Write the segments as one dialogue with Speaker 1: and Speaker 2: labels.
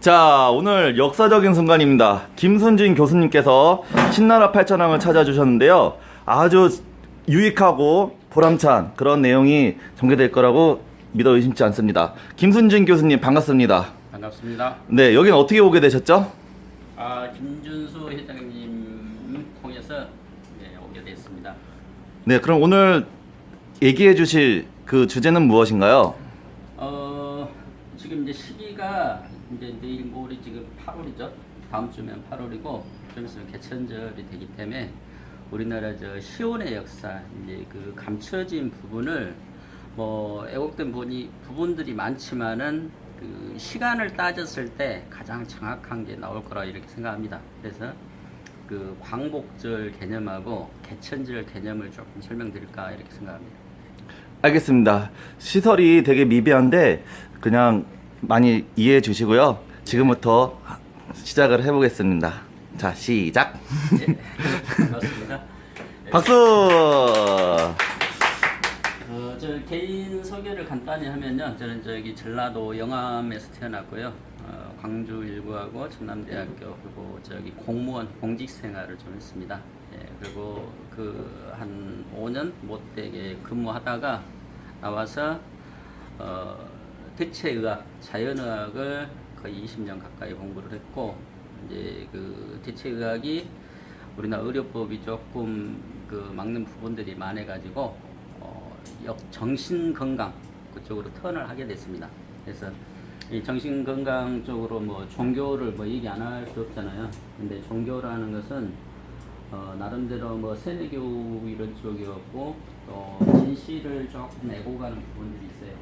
Speaker 1: 자, 오늘 역사적인 순간입니다. 김순진 교수님께서 신나라 팔천왕을 찾아주셨는데요. 아주 유익하고 보람찬 그런 내용이 전개될 거라고 믿어 의심치 않습니다. 김순진 교수님 반갑습니다.
Speaker 2: 반갑습니다.
Speaker 1: 네, 여기는 어떻게 오게 되셨죠?
Speaker 2: 김준수 회장님 통해서 오게 됐습니다.
Speaker 1: 네, 그럼 오늘 얘기해 주실 그 주제는 무엇인가요?
Speaker 2: 지금 이제 시기가 이제 내일 모레 지금 8월이죠. 다음 주면 8월이고 좀 있으면 개천절이 되기 때문에 우리나라 시온의 역사 이제 그 감춰진 부분을 왜곡된 부분들이 많지만은 그 시간을 따졌을 때 가장 정확한 게 나올 거라 이렇게 생각합니다. 그래서 그 광복절 개념하고 개천절 개념을 조금 설명드릴까 이렇게 생각합니다.
Speaker 1: 알겠습니다. 시설이 되게 미비한데 그냥 많이 이해해 주시고요. 지금부터 시작을 해보겠습니다. 자, 시작.
Speaker 2: 네, 반갑습니다.
Speaker 1: 박수.
Speaker 2: 저 개인 소개를 간단히 하면요. 저는 저기 전라도 영암에서 태어났고요. 광주 일구하고 전남대학교 그리고 저기 공무원 공직 생활을 좀 했습니다. 그리고 그 한 5년 못되게 근무하다가 나와서 대체의학, 자연의학을 거의 20년 가까이 공부를 했고 이제 그 대체의학이 우리나라 의료법이 조금 그 막는 부분들이 많아가지고 정신건강 그쪽으로 턴을 하게 됐습니다. 그래서 이 정신건강 쪽으로 종교를 얘기 안 할 수 없잖아요. 근데 종교라는 것은 나름대로 세뇌교육 이런 쪽이었고 또 진실을 조금 내고 가는 부분들이 있어요.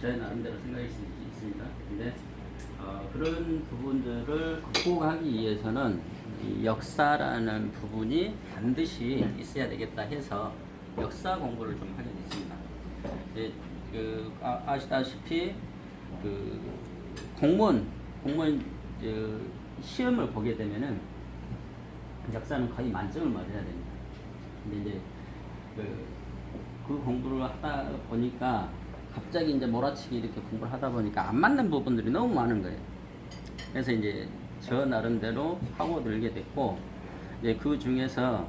Speaker 2: 저의 나름대로 생각이 있습니다. 근데 그런 부분들을 극복하기 위해서는 이 역사라는 부분이 반드시 있어야 되겠다 해서 역사 공부를 좀 하게 됐습니다. 아시다시피 그 공무원 시험을 보게 되면은 역사는 거의 만점을 맞아야 됩니다. 근데 이제 그 공부를 하다 보니까 갑자기 이제 몰아치기 이렇게 공부를 하다 보니까 안 맞는 부분들이 너무 많은 거예요. 그래서 이제 저 나름대로 파고들게 됐고 이제 그 중에서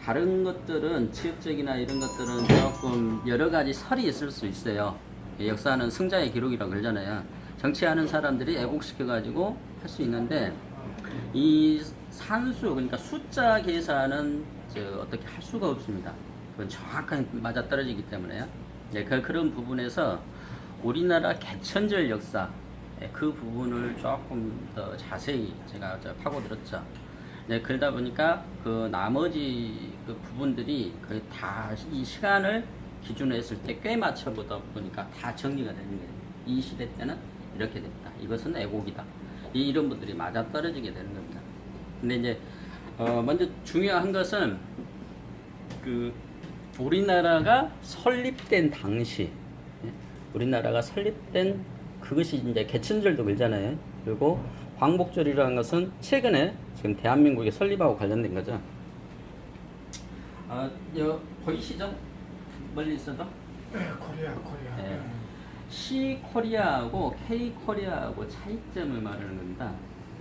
Speaker 2: 다른 것들은 지역적이나 이런 것들은 조금 여러 가지 설이 있을 수 있어요. 역사는 승자의 기록이라고 그러잖아요. 정치하는 사람들이 애곡시켜가지고 할 수 있는데 이 산수 그러니까 숫자 계산은 어떻게 할 수가 없습니다. 그건 정확하게 맞아떨어지기 때문에요. 그런 부분에서 우리나라 개천절 역사 그 부분을 조금 더 자세히 제가 파고들었죠. 그러다 보니까 그 나머지 그 부분들이 거의 다 이 시간을 기준으로 했을 때 꽤 맞춰보다 보니까 다 정리가 되는 거예요. 이 시대 때는 이렇게 됐다. 이것은 애곡이다. 이런 분들이 맞아떨어지게 되는 겁니다. 근데 이제 먼저 중요한 것은 그 우리나라가 설립된 당시, 우리나라가 설립된 그것이 이제 개천절도 그러잖아요. 그리고 광복절이라는 것은 최근에 지금 대한민국이 설립하고 관련된 거죠. 보이시죠? 멀리 있어도?
Speaker 3: 코리아.
Speaker 2: 네. C 코리아하고 K 코리아하고 차이점을 말하는 겁니다.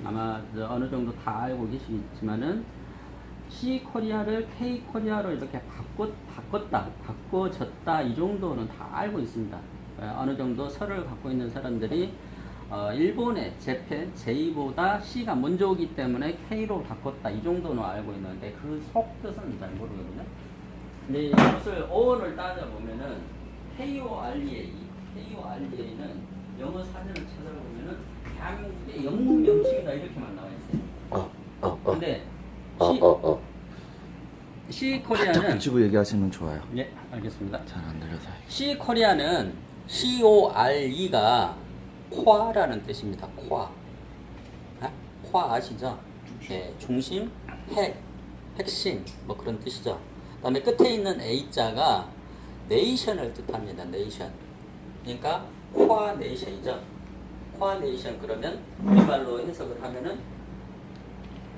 Speaker 2: 아마 어느 정도 다 알고 계시겠지만은 C 코리아를 K 코리아로 이렇게 바꿔졌다 이 정도는 다 알고 있습니다. 어느 정도 설을 갖고 있는 사람들이 일본의 재팬 J보다 C가 먼저 오기 때문에 K로 바꿨다 이 정도는 알고 있는데 그 속뜻은 잘 모르거든요. 근데 이것을 어원을 따져보면은 KOREA는 영어 사전을 찾아보면은 대한민국의 영문 명칭이다 이렇게만 나와 있어요. 근데 C 코리아는
Speaker 1: 붙이고 얘기하시면 좋아요.
Speaker 2: 예, 알겠습니다.
Speaker 1: 잘 안 들려서.
Speaker 2: C 코리아는 CORE가 코아라는 뜻입니다. 코아. 코아 아시죠? 네, 중심, 핵심 그런 뜻이죠. 그다음에 끝에 있는 A자가 네이션을 뜻합니다. 네이션. 그러니까 코아네이션이죠. 코아네이션 그러면 우리말로 해석을 하면은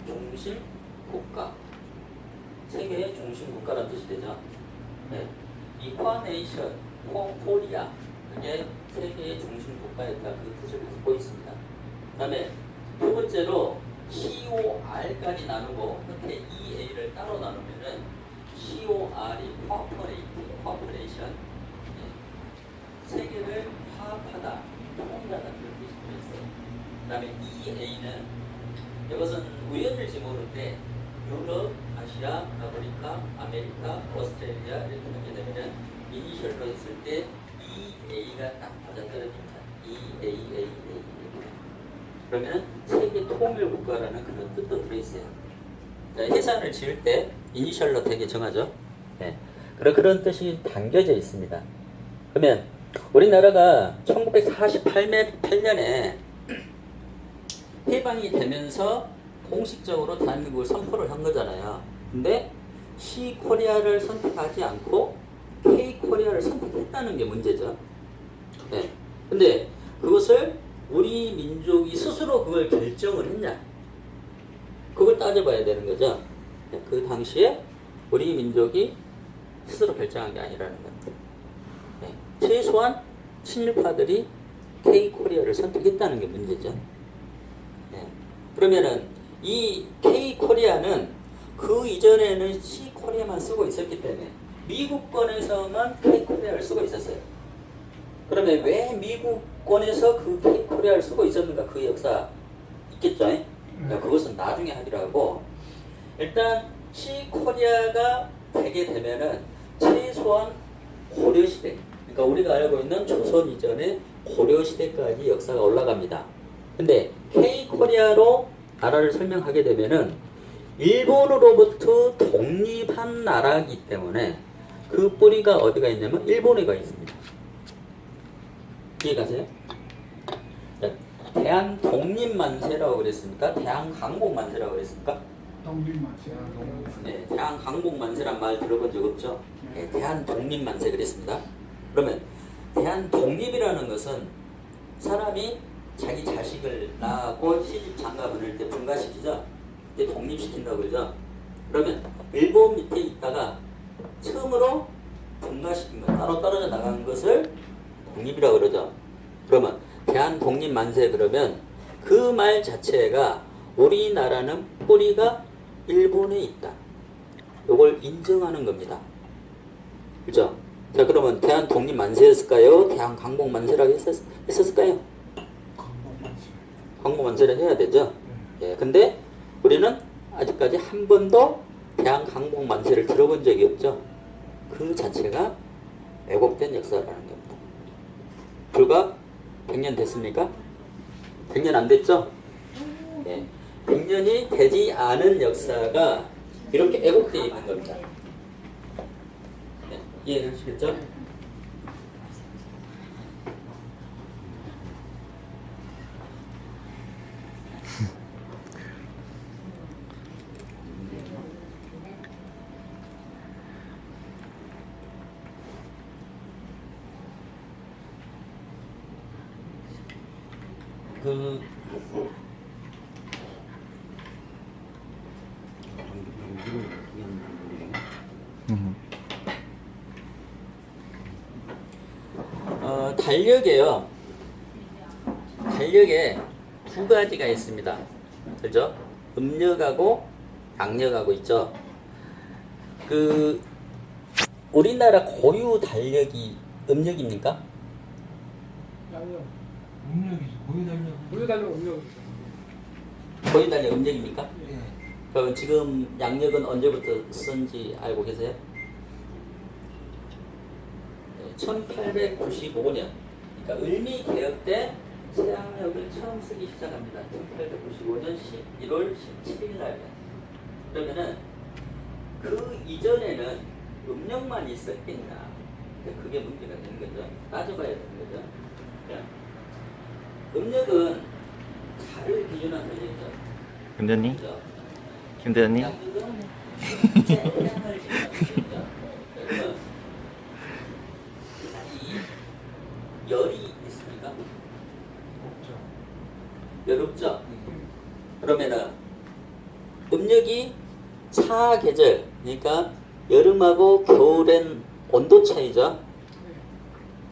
Speaker 2: 중심 국가. 세계의 중심 국가라는 뜻이 되죠. 네. 이 코아네이션, 코리아 그게 세계의 중심 국가였다. 그 뜻을 갖고 있습니다. 그 다음에 두 번째로 COR까지 나누고 끝에 EA를 따로 나누면은 COR이 Cooperation, 세계를 화합하다, 통일하다 그런 뜻이 들어있어요. 그 다음에 EA는 이것은 우연일지 모르는데 유럽, 아시아, 아프리카, 아메리카, 오스트레일리아 이렇게 하게 되면은 이니셜로 했을 때 EA가 딱 맞아떨어집니다. EAA. 그러면 세계 통일 국가라는 그런 뜻도 들어있어요. 자, 해산을 지을 때 이니셜로 되게 정하죠. 네. 그런 뜻이 담겨져 있습니다. 그러면 우리나라가 1948년에 해방이 되면서 공식적으로 대한민국을 선포를 한 거잖아요. 근데 C코리아를 선택하지 않고 K코리아를 선택했다는 게 문제죠. 네. 근데 그것을 우리 민족이 스스로 그걸 결정을 했냐? 그걸 따져봐야 되는 거죠. 네. 그 당시에 우리 민족이 스스로 결정한 게 아니라는 겁니다. 네. 최소한 친일파들이 K코리아를 선택했다는 게 문제죠. 네. 그러면은 이 K코리아는 그 이전에는 C코리아만 쓰고 있었기 때문에 미국권에서만 K코리아를 쓰고 있었어요. 그러면 왜 미국권에서 그 K코리아를 쓰고 있었는가? 그 역사 있겠죠? 그것은 나중에 하기로 하고, 일단 C코리아가 되게 되면은 최소한 고려시대, 그러니까 우리가 알고 있는 조선 이전의 고려시대까지 역사가 올라갑니다. 근데 K코리아로 나라를 설명하게 되면은 일본으로부터 독립한 나라이기 때문에 그 뿌리가 어디가 있냐면 일본에가 있습니다. 이해가세요? 대한 독립만세라고 그랬습니까? 대한 강복만세라고 그랬습니까?
Speaker 3: 독립만세.
Speaker 2: 네, 대한 강복만세란 말 들어본 적 없죠? 네, 대한 독립만세 그랬습니다. 그러면 대한 독립이라는 것은 사람이 자기 자식을 낳고 시집 장가 보낼 때 분가시키죠? 그때 독립시킨다고 그러죠? 그러면 일본 밑에 있다가 처음으로 분가시킨 것, 따로 떨어져 나간 것을 독립이라고 그러죠? 그러면 대한 독립만세 그러면 그 말 자체가 우리나라는 뿌리가 일본에 있다. 이걸 인정하는 겁니다. 그죠? 자, 그러면 대한 독립만세였을까요? 대한 강복만세라고 했었을까요? 강복만세를 해야 되죠? 예, 근데 우리는 아직까지 한 번도 대한 강복만세를 들어본 적이 없죠? 그 자체가 왜곡된 역사라는 겁니다. 불과 100년 됐습니까? 100년 안 됐죠? 예, 100년이 되지 않은 역사가 이렇게 왜곡되어 있는 겁니다. 네, 이해하시겠죠? 달력에요. 달력에 두 가지가 있습니다. 그죠? 음력하고 양력하고 있죠. 우리나라 고유 달력이 음력입니까?
Speaker 3: 양력.
Speaker 4: 음력이죠. 고유달력.
Speaker 3: 고유달력 음력이죠.
Speaker 2: 고유 달력 음력입니까?
Speaker 4: 예.
Speaker 2: 그럼 지금 양력은 언제부터 쓴지 알고 계세요? 1895년, 그러니까 을미 개혁 때 서양력을 처음 쓰기 시작합니다. 1895년 11월 17일 날이야. 그러면은 그 이전에는 음력만 있었겠나? 그게 문제가 되는 거죠. 따져봐야 되는 거죠. 음력은 달을 기준으로 되죠.
Speaker 1: 김대현님?
Speaker 2: 그죠?
Speaker 1: 김대현님?
Speaker 2: 양력은 태양을 기준으로 되죠. 그러면 열이 있습니까?
Speaker 3: 없죠.
Speaker 2: 열 없죠? 그러면은 음력이 사계절, 그러니까 여름하고 겨울엔 온도 차이죠.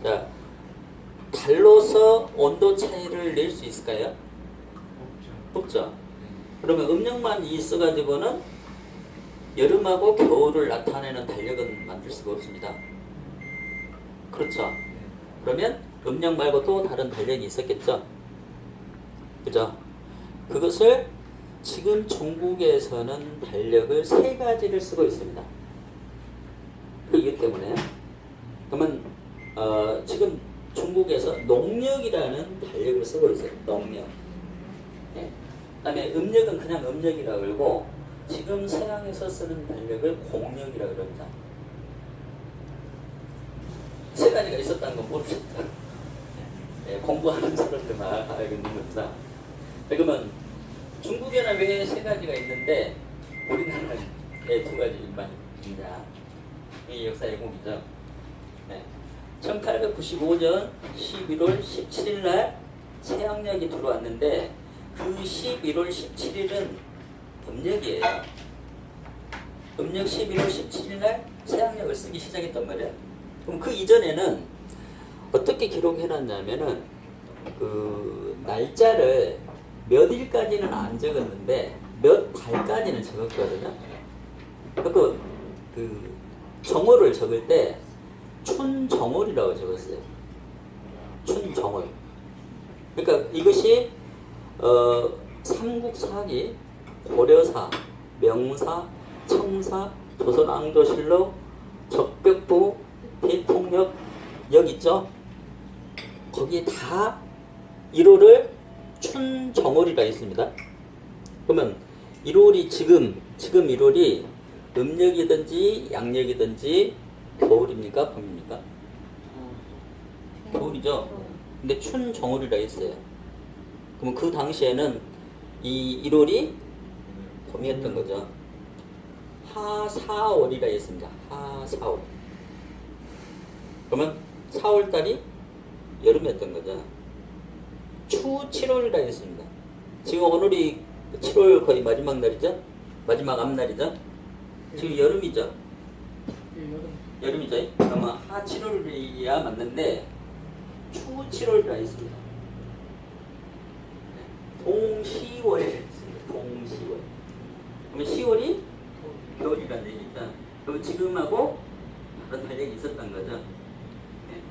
Speaker 2: 자, 달로서 온도 차이를 낼 수 있을까요?
Speaker 3: 없죠.
Speaker 2: 없죠. 그러면 음력만 있어가지고는 여름하고 겨울을 나타내는 달력은 만들 수가 없습니다. 그렇죠. 그러면 음력 말고 또 다른 달력이 있었겠죠. 그죠? 그것을 지금 중국에서는 달력을 3가지를 쓰고 있습니다. 이기 때문에 그러면 지금 중국에서 농력이라는 달력을 쓰고 있어요. 농력. 네. 그다음에 음력은 그냥 음력이라고 그러고 지금 서양에서 쓰는 달력을 공력이라고 그럽니다. 3가지가 있었다는 건 모르겠다. 네, 공부하는 사람들만 알고 있는 겁니다. 그러면 중국에는 왜 3가지가 있는데 우리나라는 왜 2가지만 있냐? 이 역사의 공이죠. 네. 1895년 11월 17일 날 새학력이 들어왔는데 그 11월 17일은 음력이에요. 음력 11월 17일 날 새학력을 쓰기 시작했단 말이에요. 그럼 그 이전에는 어떻게 기록해놨냐면은 그 날짜를 몇 일까지는 안 적었는데 몇 달까지는 적었거든요. 그 정월을 적을 때 춘정월이라고 적었어요. 춘정월. 그러니까 이것이 삼국사기, 고려사, 명사, 청사, 조선왕조실록, 적벽부, 대통령 여기 있죠? 거기에 다 1월을 춘정월이라 있습니다. 그러면 1월이 지금 1월이 음력이든지 양력이든지 겨울입니까? 봄입니까? 겨울이죠. 근데 춘정월이라 했어요. 그러면 그 당시에는 이 1월이 봄이었던 거죠. 하사월이라 했습니다. 하사월. 그러면 4월달이 여름이었던 거죠. 추7월이라 했습니다. 지금 오늘이 7월 거의 마지막 날이죠? 마지막 앞날이죠? 지금 여름이죠?
Speaker 3: 예, 여름.
Speaker 2: 여름이죠? 그러면 하7월이야 맞는데 추7월이라 했습니다. 동시월에 했습니다. 동시월. 그러면 10월이 겨울이라는 얘기니까 그럼 지금하고 다른 달력이 있었던 거죠. 네.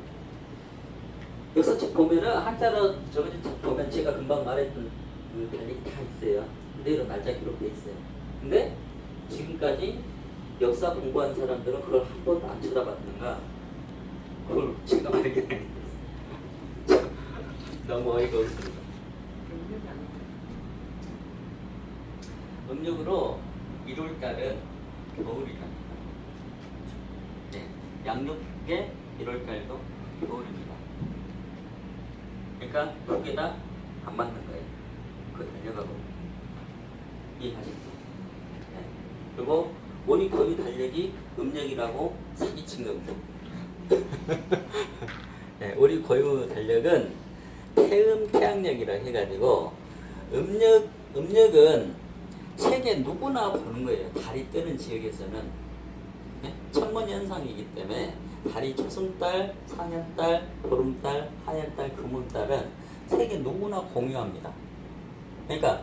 Speaker 2: 역사책 보면은 한자로 적어진 책 보면 제가 금방 말했던 그 달력이 다 있어요. 그대로 날짜 기록돼 있어요. 근데 지금까지 역사 공부한 사람들은 그걸 한 번도 안 쳐다봤는가? 그걸 제가 발견했어요. 너무 어이가 없습니다. 음력으로 1월달은 겨울이랍니다. 네, 양력의 1월달도 겨울입니다. 그러니까 두 개 다 안 맞는 거예요. 그 달력하고 이해하셨죠? 네. 그리고 원이 거의 달력이 음력이라고 사기친 겁니다. 네, 우리 고유 달력은 태음태양력이라 해가지고 음력은 세계 누구나 보는 거예요. 달이 뜨는 지역에서는. 네? 천문현상이기 때문에 달이 초승달, 상현달, 보름달, 하현달, 금운달은 세계 누구나 공유합니다. 그러니까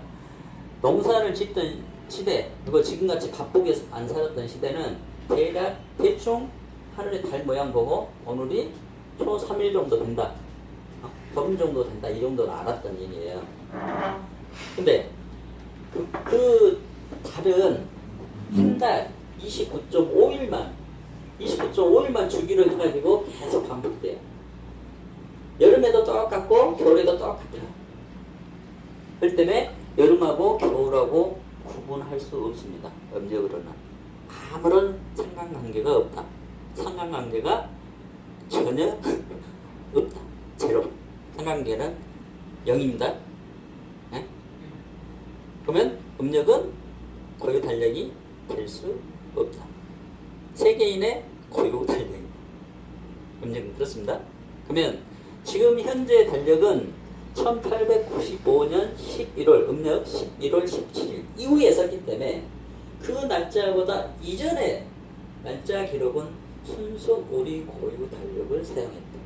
Speaker 2: 농사를 짓던 시대, 그리고 지금같이 바쁘게 안 살았던 시대는 대충 하늘의 달 모양 보고 오늘이 초 3일 정도 된다. 보름 정도 된다. 이 정도는 알았던 얘기예요. 근데 그 달은 한 달 29.5일만 주기로 해가지고 계속 반복돼요. 여름에도 똑같고 겨울에도 똑같아요. 그렇기 때문에 여름하고 겨울하고 구분할 수 없습니다. 음력으로는 아무런 상관관계가 없다. 상관관계가 전혀 없다. 제로. 상관관계는 0입니다. 네? 그러면 음력은 고유 달력이 될 수 없다. 세계인의 고유 달력입니다. 음력은 그렇습니다. 그러면 지금 현재 달력은 1895년 11월 음력 11월 17일 이후에 썼기 때문에 그 날짜보다 이전의 날짜 기록은 순수 우리 고유 달력을 사용했다.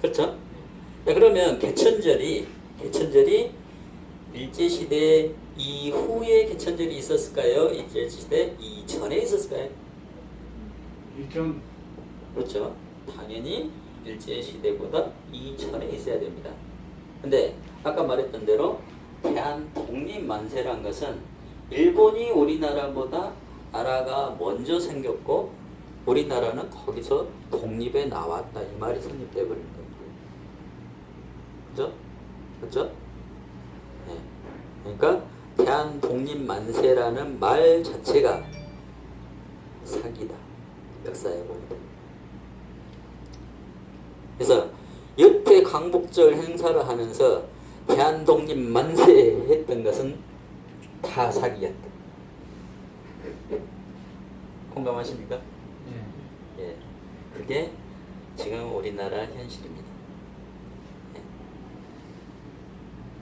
Speaker 2: 그렇죠? 자, 그러면 개천절이 일제시대 이후에 개천절이 있었을까요? 일제시대 이전에 있었을까요?
Speaker 3: 일정
Speaker 2: 그렇죠. 당연히 일제시대보다 이전에 있어야 됩니다. 근데 아까 말했던 대로 대한 독립만세란 것은 일본이 우리나라보다 나라가 먼저 생겼고 우리나라는 거기서 독립에 나왔다 이 말이 성립돼 버린 겁니다. 그죠? 그죠? 네. 그러니까 대한 독립만세라는 말 자체가 사기다. 역사에 보면. 그래서 여태 광복절 행사를 하면서 대한독립만세 했던 것은 다 사기였다. 공감하십니까?
Speaker 4: 예.
Speaker 2: 예. 그게 지금 우리나라 현실입니다. 예.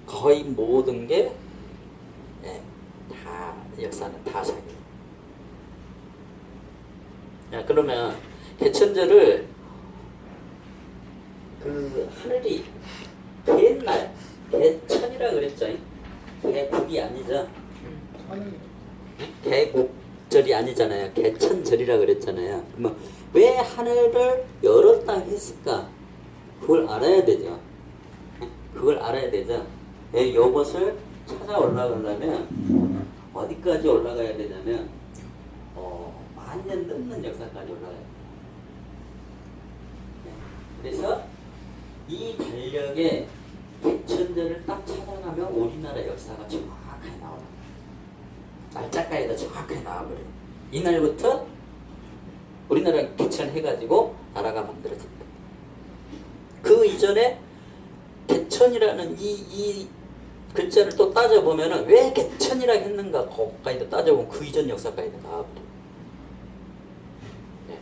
Speaker 2: 거의 모든 게 다 역사는 다 사기. 야, 그러면 개천절을 그 하늘이 개날 개천이라 그랬죠. 개국이 아니죠. 개국절이 아니잖아요. 개천절이라 그랬잖아요. 그러면 왜 하늘을 열었다 했을까? 그걸 알아야 되죠. 그걸 알아야 되죠. 이것을 찾아 올라가려면 어디까지 올라가야 되냐면 만년 넘는 역사까지 올라가야 돼요. 그래서 이 달력에 개천절을 딱 찾아가면 우리나라 역사가 정확하게 나와요. 날짜까지도 정확하게 나와버려요. 이날부터 우리나라 개천해가지고 나라가 만들어진다. 그 이전에 개천이라는 이 글자를 또 따져보면은 왜 개천이라 했는가 거기까지도 따져보면 그 이전 역사까지도 나와버려요. 네.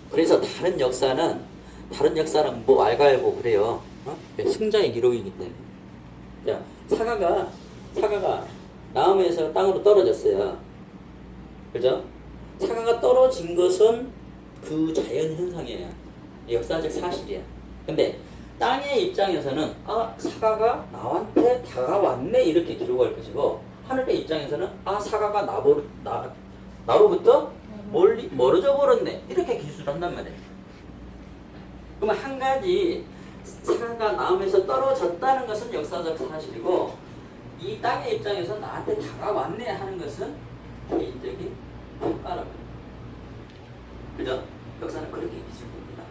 Speaker 2: 그래서 다른 역사는 뭐 알갈고 그래요. 승자의 기록이기 때문에. 자, 사과가 나무에서 땅으로 떨어졌어요. 그죠? 사과가 떨어진 것은 그 자연 현상이에요. 역사적 사실이야. 근데 땅의 입장에서는 사과가 나한테 다가왔네 이렇게 기록할 것이고 하늘의 입장에서는 사과가 나로부터 멀리 멀어져 버렸네 이렇게 기술을 한단 말이에요. 그러면 한 가지 사과가 나무에서 떨어졌다는 것은 역사적 사실이고 이 땅의 입장에서 나한테 다가왔네 하는 것은 개인적인 평가라고 해요. 그죠? 역사는 그렇게 기술됩니다.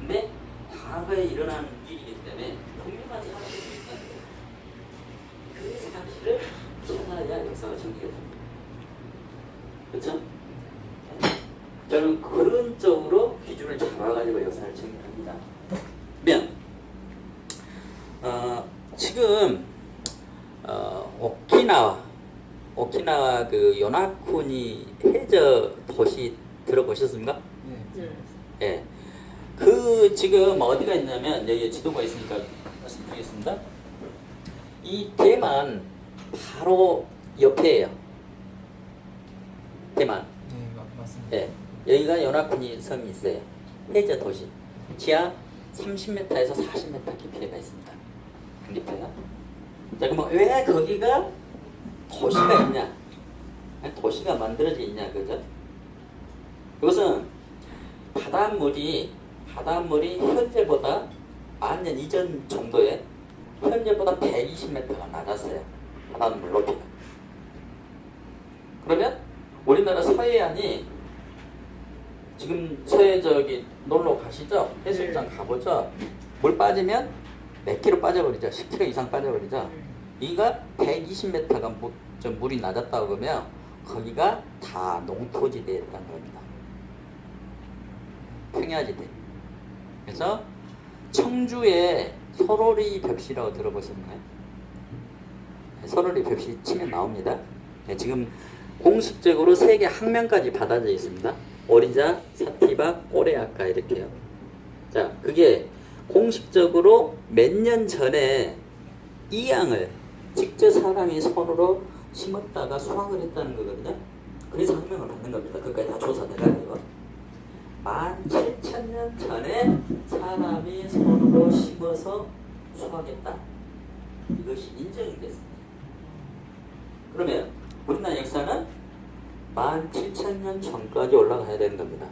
Speaker 2: 근데 과거에 일어난 일이기 때문에 독립한 사실이 있다는 거예요. 그 사실을 찾아야 역사가 전개가 됩니다. 그렇죠? 저는 그런 쪽으로 기준을 잡아가지고 역사를 전개합니다. 그러면 지금 오키나와 그 요나쿠니 해저 도시 들어보셨습니까?
Speaker 4: 네.
Speaker 2: 예. 그 지금 어디가 있냐면 여기 지도가 있으니까 말씀드리겠습니다. 이 대만 바로 옆에예요. 대만.
Speaker 4: 네, 맞습니다.
Speaker 2: 예. 여기가 요나쿠니 섬이 있어요. 해저 도시. 지하 30m에서 40m 깊이가 있습니다. 깊이가. 자, 그럼 왜 거기가 도시가 있냐? 도시가 만들어져 있냐, 그죠? 이것은 바닷물이 현재보다 만년 이전 정도에 현재보다 120m가 낮았어요. 바닷물 높이가. 그러면 우리나라 서해안이 지금 서해 저기 놀러 가시죠? 해수욕장 가보죠? 물 빠지면 몇 킬로 빠져버리죠? 10킬로 이상 빠져버리죠? 여기가 120m가 물이 낮았다고 그러면 거기가 다 농토지대였다는 겁니다. 평야지대. 그래서 청주에 소로리 벽시라고 들어보셨나요? 소로리 벽시 치면 나옵니다. 네, 지금 공식적으로 세계 항명까지 받아져 있습니다. 오리자, 사티바, 꼬레아카 이렇게요. 자, 그게 공식적으로 몇 년 전에 이양을 직접 사람이 손으로 심었다가 수확을 했다는 거거든요. 그래서 항명을 받는 겁니다. 그까지 다 조사돼가지고. 17,000년 전에 사람이 손으로 심어서 수확했다. 이것이 인정이 됐습니다. 그러면 우리나라 역사는 17,000년 전까지 올라가야 되는 겁니다.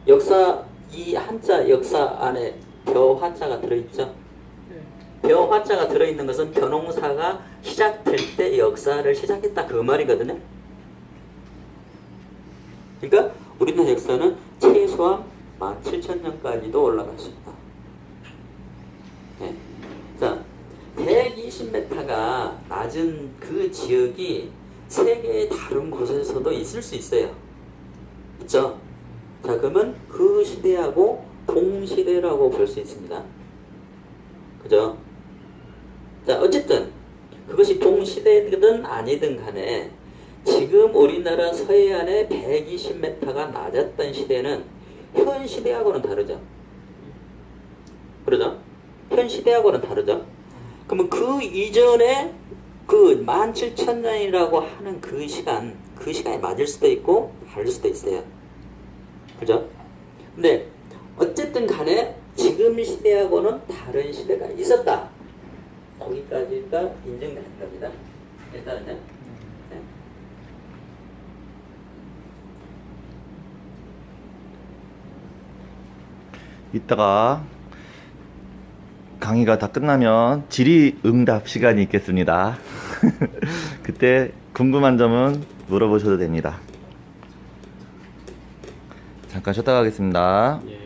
Speaker 2: 역사, 이 한자 역사 안에 벼화자가 들어있죠. 벼화자가 들어있는 것은 벼농사가 시작될 때 역사를 시작했다 그 말이거든요. 그러니까 우리나라 역사는 최소한 17,000년까지도 올라갈 수 있다. 네. 자, 120m가 낮은 그 지역이 세계의 다른 곳에서도 있을 수 있어요. 그렇죠? 자, 그러면 그 시대하고 동시대라고 볼 수 있습니다. 그죠? 자, 어쨌든 그것이 동시대든 아니든 간에 지금 우리나라 서해안의 120m가 낮았던 시대는 현 시대하고는 다르죠. 그러죠? 현 시대하고는 다르죠. 그러면 그 이전에 그 17,000년이라고 하는 그 시간이 맞을 수도 있고 다를 수도 있어요. 그죠? 근데 어쨌든 간에 지금 시대하고는 다른 시대가 있었다. 거기까지가 인정되는 겁니다. 일단은요. 네.
Speaker 1: 이따가 강의가 다 끝나면 질의응답 시간이 있겠습니다. 그때 궁금한 점은 물어보셔도 됩니다. 잠깐 쉬었다 가겠습니다.
Speaker 2: 예.